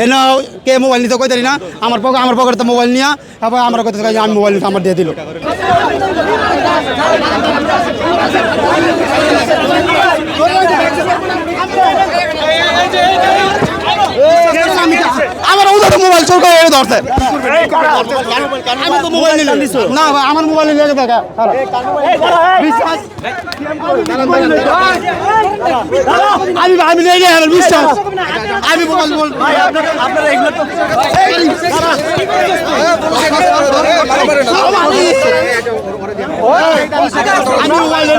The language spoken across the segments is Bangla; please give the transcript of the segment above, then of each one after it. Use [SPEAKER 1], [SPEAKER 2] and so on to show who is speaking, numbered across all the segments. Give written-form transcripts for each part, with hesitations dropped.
[SPEAKER 1] এনে কে মোবাইল নিতে কই না আমার পকেটে তো মোবাইল নিয়ে তারপর আমার কথা আমি মোবাইল নিতে আমার দিয়ে দিল। আমার ওদের মোবাইল চোর করে ধরছে। আমি তো মোবাইল নিলাম না ভাই, আমার মোবাইল নিয়ে দেখা আমি নিয়ে গেলাম বিশ্বাস। আমি মোবাইল আপনারা এগুলো আমি মোবাইল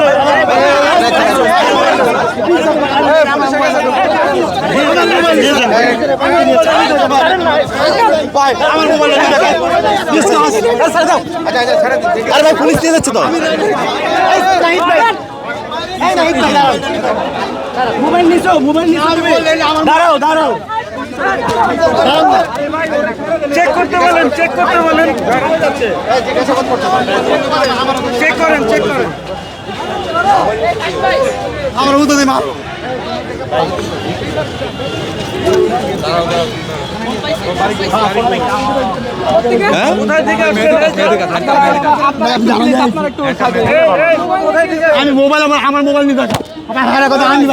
[SPEAKER 1] আমার মোবাইল আরে ভাই পুলিশ নিয়ে যাচ্ছে তো। মোবাইল নিছো, মোবাইল দাঁড়াও দাঁড়াও চেক করতে বলেন, চেক করতে বলেন, চেক করেন, চেক করেন। আমার উদয় মা আমি মোবাইল আমার মোবাইল নিয়ে দেখা আমি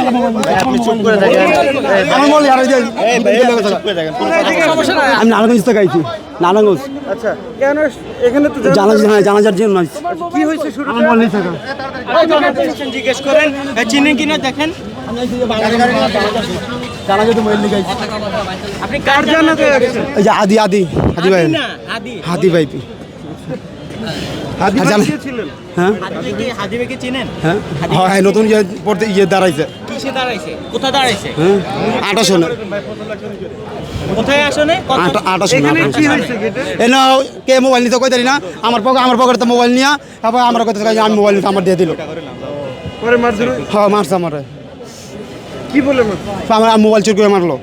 [SPEAKER 1] নারায়ণগঞ্জ থেকে আইছি। নারায়ণগঞ্জ জানাজার জন্য জিজ্ঞেস করেন চিনেন কিনা দেখেন। আপনি কার জানাতে আসছেন? এই যে আদি আদি আদি ভাই, হাদি ভাই নতুন পড়তে ইয়ে দাঁড়াইছে। কোথায় দাঁড়াইছে? 28 কোথায় আসনে? 28 এনে কে মোবাইল নিতে কই না আমার পকেটে তো মোবাইল নিয়ে তারপর আমার কথা আমি মোবাইল নিতে আমার দিয়ে দিল। হ্যাঁ মারছে আমার। কি বলে আমার মোবাইল চুরি করে মারলো।